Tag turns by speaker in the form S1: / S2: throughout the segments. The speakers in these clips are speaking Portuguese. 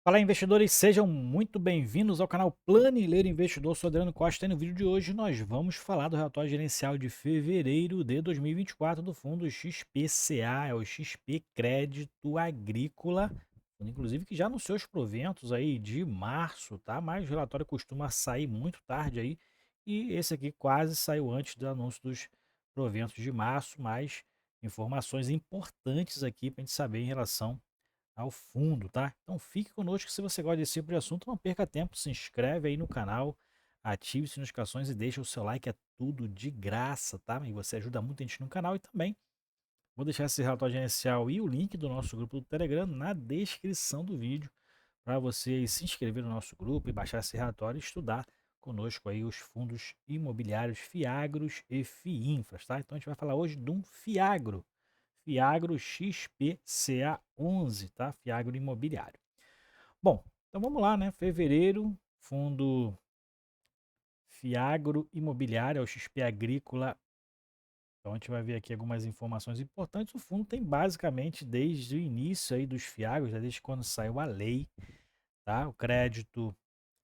S1: Fala, investidores, sejam muito bem-vindos ao canal Planileiro Investidor. Sou Adriano Costa e no vídeo de hoje nós vamos falar do relatório gerencial de fevereiro de 2024 do fundo XPCA, é o XP Crédito Agrícola, fundo, inclusive que já anunciou os proventos aí de março, tá? Mas o relatório costuma sair muito tarde aí e esse aqui quase saiu antes do anúncio dos proventos de março, mas informações importantes aqui para a gente saber em relação ao fundo, tá? Então fique conosco se você gosta desse tipo de assunto, não perca tempo, se inscreve aí no canal, ative as notificações e deixa o seu like, é tudo de graça, tá? E você ajuda muito a gente no canal e também vou deixar esse relatório gerencial e o link do nosso grupo do Telegram na descrição do vídeo para você aí se inscrever no nosso grupo e baixar esse relatório e estudar conosco aí os fundos imobiliários Fiagros e Fiinfras, tá? Então a gente vai falar hoje de um Fiagro. Fiagro XPCA11, tá? Fiagro Imobiliário. Bom, então vamos lá, né? Fevereiro, fundo Fiagro Imobiliário, é o XP Agrícola. Então a gente vai ver aqui algumas informações importantes. O fundo tem basicamente desde o início aí dos Fiagros, né? Desde quando saiu a lei, tá? O crédito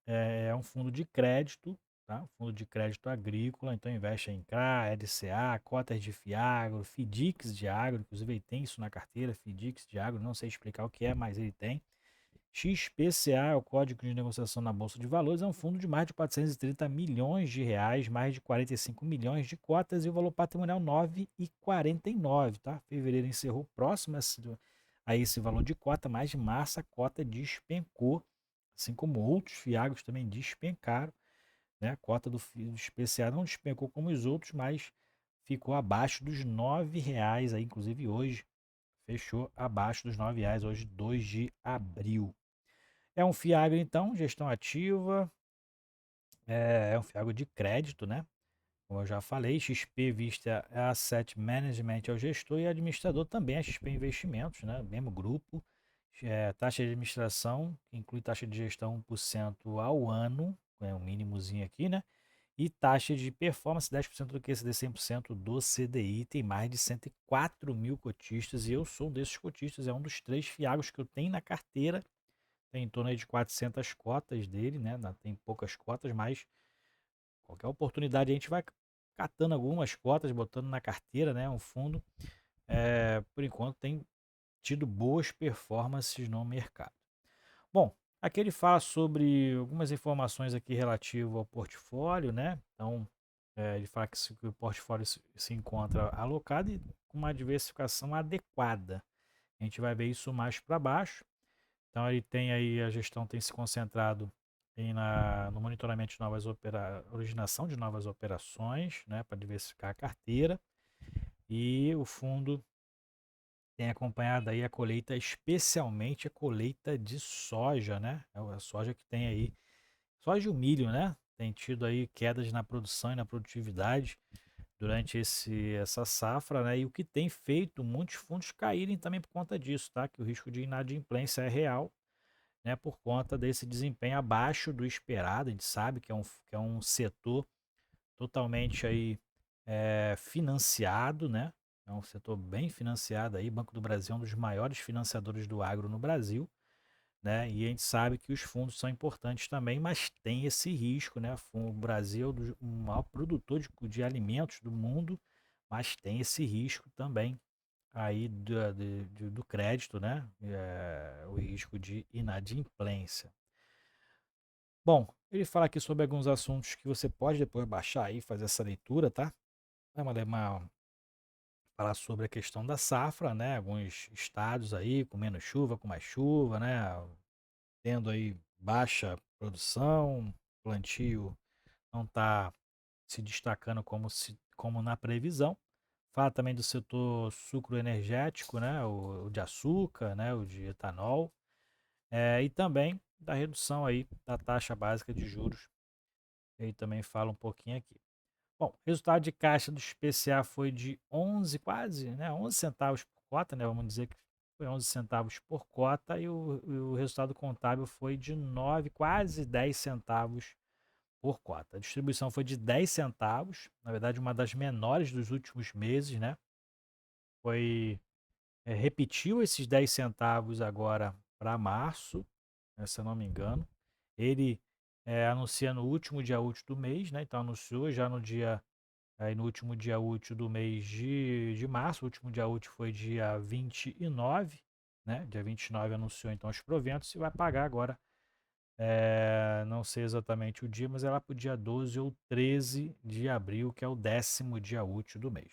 S1: é um fundo de crédito, tá? Fundo de crédito agrícola, então investe em CRA, LCA, cotas de Fiagro, FIDICs de agro, inclusive ele tem isso na carteira, FIDICs de agro, não sei explicar o que é, mas ele tem. XPCA é o Código de Negociação na Bolsa de Valores, é um fundo de mais de 430 milhões de reais, mais de 45 milhões de cotas e o valor patrimonial 9,49, tá? Fevereiro encerrou próximo a esse valor de cota, mas de março a cota despencou, assim como outros fiagros também despencaram, né? A cota do XPCA não despencou como os outros, mas ficou abaixo dos R$ 9, aí, inclusive hoje fechou abaixo dos R$ 9, hoje 2 de abril. É um fiagro, então, gestão ativa, é um fiagro de crédito, né? Como eu já falei, XP Vista Asset Management é o gestor e administrador também é XP Investimentos, né? Mesmo grupo. Taxa de administração, que inclui taxa de gestão 1% ao ano, é um mínimozinho aqui, né? E taxa de performance 10% do QCD, 100% do CDI. Tem mais de 104 mil cotistas e eu sou um desses cotistas, é um dos 3 fiagros que eu tenho na carteira. Tem em torno aí de 400 cotas dele, né? Tem poucas cotas, mas qualquer oportunidade a gente vai catando algumas cotas, botando na carteira, né? Um fundo. Por enquanto tem tido boas performances no mercado. Bom, aqui ele fala sobre algumas informações aqui relativo ao portfólio, né? Então, ele fala que o portfólio se encontra alocado e com uma diversificação adequada. A gente vai ver isso mais para baixo. Então ele tem aí, a gestão tem se concentrado no monitoramento de originação de novas operações, né, para diversificar a carteira. E o fundo tem acompanhado aí a colheita, especialmente a colheita de soja, né? É a soja que tem aí, soja e o milho, né? Tem tido aí quedas na produção e na produtividade durante essa safra, né? E o que tem feito muitos fundos caírem também por conta disso, tá? Que o risco de inadimplência é real, né, por conta desse desempenho abaixo do esperado. A gente sabe que é um setor totalmente aí, financiado, né? É um setor bem financiado aí. Banco do Brasil é um dos maiores financiadores do agro no Brasil, né? E a gente sabe que os fundos são importantes também, mas tem esse risco, né? O Brasil é o maior produtor de alimentos do mundo, mas tem esse risco também aí do crédito, né? O risco de inadimplência. Bom, ele fala aqui sobre alguns assuntos que você pode depois baixar aí, fazer essa leitura, tá? Falar sobre a questão da safra, né? Alguns estados aí com menos chuva, com mais chuva, né? Tendo aí baixa produção, plantio não está se destacando como na previsão. Fala também do setor sucroenergético, né? O de açúcar, né? O de etanol. E também da redução aí da taxa básica de juros. Ele também fala um pouquinho aqui. Bom, resultado de caixa do SPCA foi de 11, quase, né, 11 centavos por cota, né, vamos dizer que foi 11 centavos por cota e o resultado contábil foi de 9, quase 10 centavos por cota. A distribuição foi de 10 centavos, na verdade uma das menores dos últimos meses, né? Repetiu esses 10 centavos agora para março, né, se eu não me engano. Ele anuncia no último dia útil do mês, né? Então anunciou já no último dia útil do mês de março. O último dia útil foi dia 29, né? Dia 29 anunciou então os proventos e vai pagar agora. Não sei exatamente o dia, mas é lá para o dia 12 ou 13 de abril, que é o 10º dia útil do mês.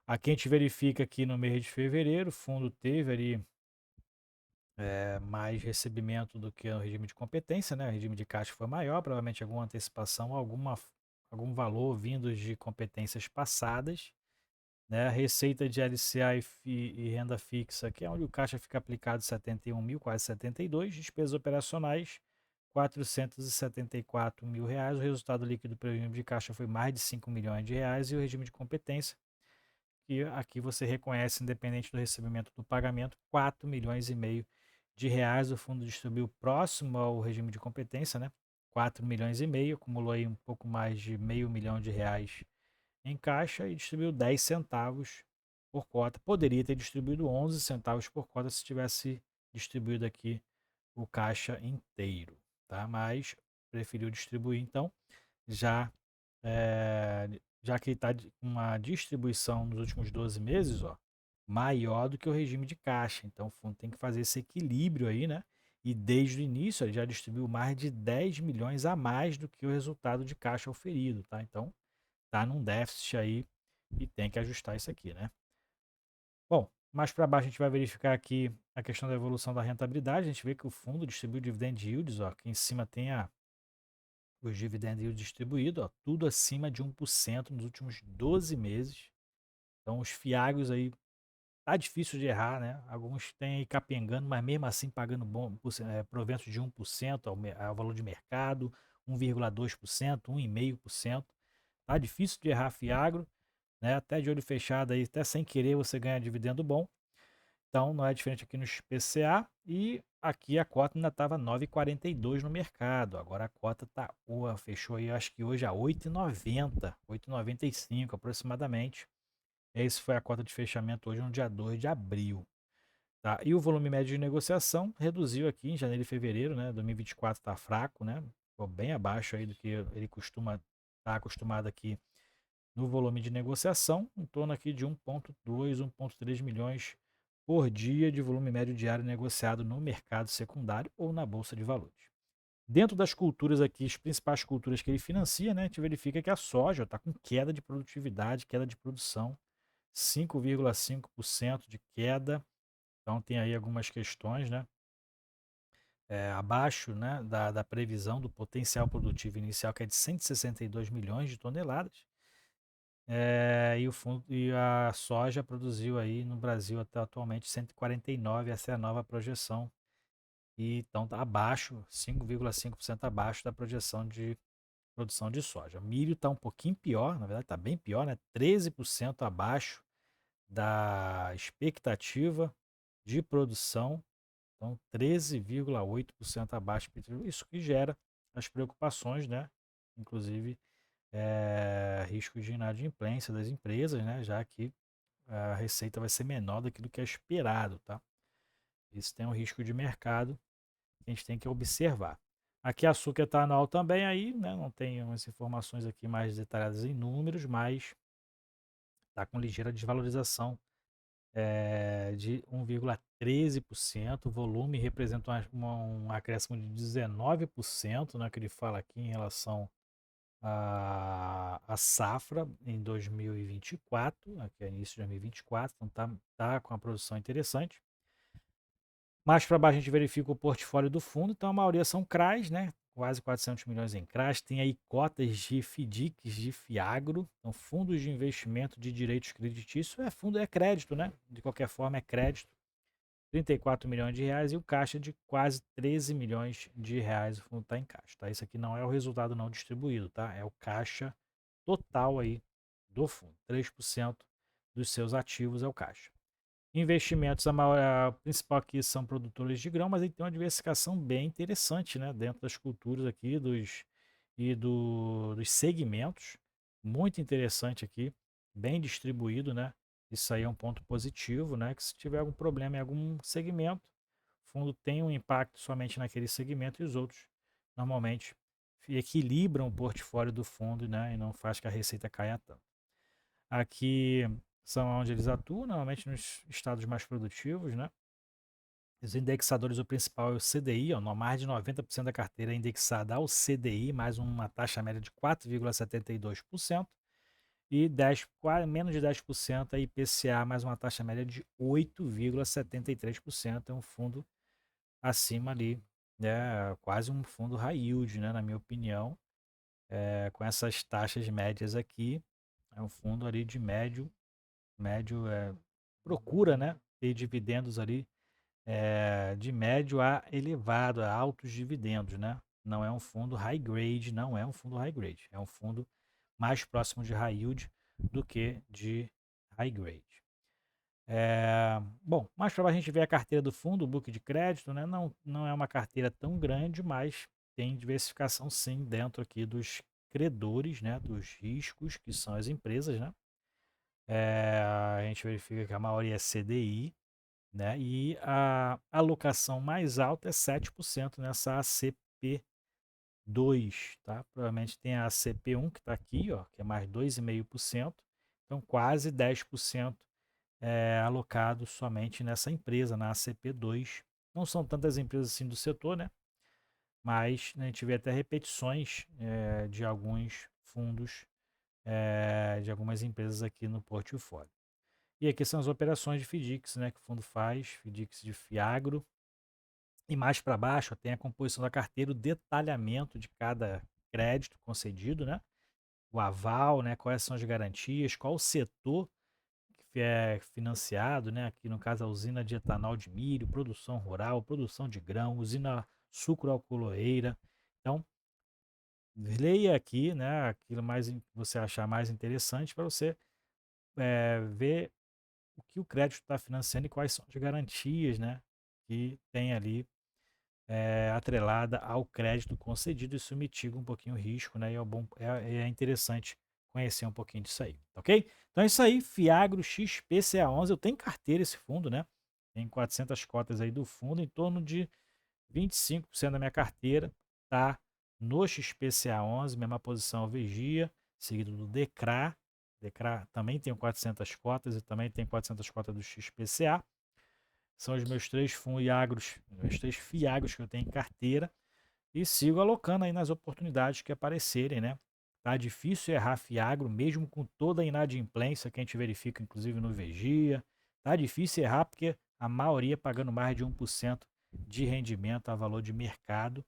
S1: Aqui a gente verifica que no mês de fevereiro o fundo teve ali mais recebimento do que o regime de competência, né? O regime de caixa foi maior, provavelmente alguma antecipação, algum valor vindo de competências passadas, né? A receita de LCA e renda fixa, que é onde o caixa fica aplicado 71 mil, quase 72, despesas operacionais 474 mil reais, o resultado líquido pelo regime de caixa foi mais de 5 milhões de reais e o regime de competência, que aqui você reconhece, independente do recebimento do pagamento, 4 milhões e meio de reais. O fundo distribuiu próximo ao regime de competência, né? 4 milhões e meio, acumulou aí um pouco mais de meio milhão de reais em caixa e distribuiu 10 centavos por cota. Poderia ter distribuído 11 centavos por cota se tivesse distribuído aqui o caixa inteiro, tá? Mas preferiu distribuir então, já já que está com uma distribuição nos últimos 12 meses, ó, maior do que o regime de caixa. Então o fundo tem que fazer esse equilíbrio aí, né? E desde o início ele já distribuiu mais de 10 milhões a mais do que o resultado de caixa oferido, tá? Então tá num déficit aí e tem que ajustar isso aqui, né? Bom, mais para baixo a gente vai verificar aqui a questão da evolução da rentabilidade. A gente vê que o fundo distribui dividend yields, ó, aqui em cima tem os dividend yields distribuídos, ó, tudo acima de 1% nos últimos 12 meses. Então os fiagos aí tá difícil de errar, né? Alguns têm aí capengando, mas mesmo assim pagando proventos de 1% ao valor de mercado, 1,2%, 1,5%. Tá difícil de errar fiagro, né? Até de olho fechado aí, até sem querer você ganha dividendo bom. Então não é diferente aqui no PCA e aqui a cota ainda estava 9,42 no mercado. Agora a cota tá, fechou aí, acho que hoje a 8,90, 8,95 aproximadamente. Esse foi a cota de fechamento hoje no dia 2 de abril. Tá? E o volume médio de negociação reduziu aqui em janeiro e fevereiro, né? 2024 está fraco, né? Ficou bem abaixo aí do que ele costuma estar acostumado aqui no volume de negociação, em torno aqui de 1,2, 1,3 milhões por dia de volume médio diário negociado no mercado secundário ou na bolsa de valores. Dentro das culturas aqui, as principais culturas que ele financia, né, a gente verifica que a soja está com queda de produtividade, queda de produção, 5,5% de queda. Então tem aí algumas questões, né, abaixo, né, da previsão do potencial produtivo inicial, que é de 162 milhões de toneladas. E a soja produziu aí no Brasil até atualmente 149, essa é a nova projeção. E então está abaixo, 5,5% abaixo da projeção de produção de soja. Milho está um pouquinho pior, na verdade está bem pior, né? 13% abaixo da expectativa de produção. Então 13,8% abaixo. Isso que gera as preocupações, né? Inclusive risco de inadimplência das empresas, né? Já que a receita vai ser menor daquilo que é esperado, tá? Isso tem um risco de mercado que a gente tem que observar. Aqui a açúcar está anual também aí, né? Não tem umas informações aqui mais detalhadas em números, mas está com ligeira desvalorização de 1,13%. O volume representa um acréscimo de 19%, né, que ele fala aqui em relação à safra em 2024, que é início de 2024, então tá com a produção interessante. Mais para baixo a gente verifica o portfólio do fundo, então a maioria são CRAs, né? Quase 400 milhões em CRAs. Tem aí cotas de FDICs, de FIAGRO, então fundos de investimento de direitos creditícios. É crédito, né? De qualquer forma é crédito. 34 milhões de reais e o caixa de quase 13 milhões de reais o fundo está em caixa, tá? Isso aqui não é o resultado não distribuído, tá? É o caixa total aí do fundo. 3% dos seus ativos é o caixa. Investimentos, a principal aqui são produtores de grão, mas ele tem uma diversificação bem interessante, né? Dentro das culturas aqui dos segmentos. Muito interessante aqui, bem distribuído, né? Isso aí é um ponto positivo, né? Que se tiver algum problema em algum segmento, fundo tem um impacto somente naquele segmento e os outros normalmente equilibram o portfólio do fundo, né, e não faz que a receita caia tanto. Aqui são onde eles atuam, normalmente nos estados mais produtivos, né? Os indexadores, o principal é o CDI, ó, mais de 90% da carteira é indexada ao CDI, mais uma taxa média de 4,72%, e 10, menos de 10% é IPCA, mais uma taxa média de 8,73%. É um fundo acima ali, né, quase um fundo high yield, né, na minha opinião, com essas taxas médias aqui, é um fundo ali de médio procura, né, ter dividendos ali de médio a elevado, a altos dividendos, né? Não é um fundo high grade, não é um fundo high grade, é um fundo mais próximo de high yield do que de high grade. Bom, mais para a gente ver a carteira do fundo, o book de crédito, né? Não é uma carteira tão grande, mas tem diversificação sim dentro aqui dos credores, né? Dos riscos, que são as empresas, né? A gente verifica que a maioria é CDI, né? E a alocação mais alta é 7% nessa ACP2, tá? Provavelmente tem a ACP1 que está aqui, ó, que é mais 2,5%. Então, quase 10% alocado somente nessa empresa, na ACP2. Não são tantas empresas assim do setor, né? Mas a gente vê até repetições de alguns fundos, de algumas empresas aqui no portfólio. E aqui são as operações de FDICs, né, que o fundo faz, FDICs de Fiagro. E mais para baixo tem a composição da carteira, o detalhamento de cada crédito concedido, né? O aval, né? Quais são as garantias, qual o setor que é financiado, né? Aqui no caso a usina de etanol de milho, produção rural, produção de grão, usina sucroalcooleira. Então, leia aqui, né? Aquilo mais que você achar mais interessante para você ver o que o crédito está financiando e quais são as garantias, né? Que tem ali atrelada ao crédito concedido. Isso mitiga um pouquinho o risco, né? E é interessante conhecer um pouquinho disso aí, ok? Então é isso aí, Fiagro XPCA11, eu tenho carteira esse fundo, né? Tem 400 cotas aí do fundo, em torno de 25% da minha carteira tá no XPCA11, mesma posição Vigia, seguido do Decra. Decra também tem 400 cotas e também tem 400 cotas do XPCA. São os meus três fiagros, meus três fiagros que eu tenho em carteira e sigo alocando aí nas oportunidades que aparecerem, né? Tá difícil errar fiagro, mesmo com toda a inadimplência que a gente verifica, inclusive no Vegia. Tá difícil errar porque a maioria pagando mais de 1% de rendimento a valor de mercado,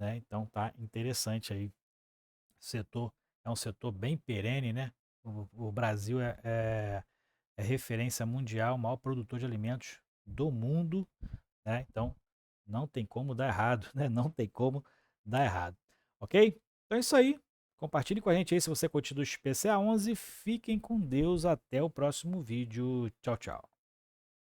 S1: né? Então tá interessante aí. O setor é um setor bem perene, né? O Brasil é referência mundial, o maior produtor de alimentos do mundo, né? Então, não tem como dar errado, né? Não tem como dar errado, ok? Então é isso aí. Compartilhe com a gente aí se você curtiu do XPCA11. Fiquem com Deus. Até o próximo vídeo. Tchau, tchau.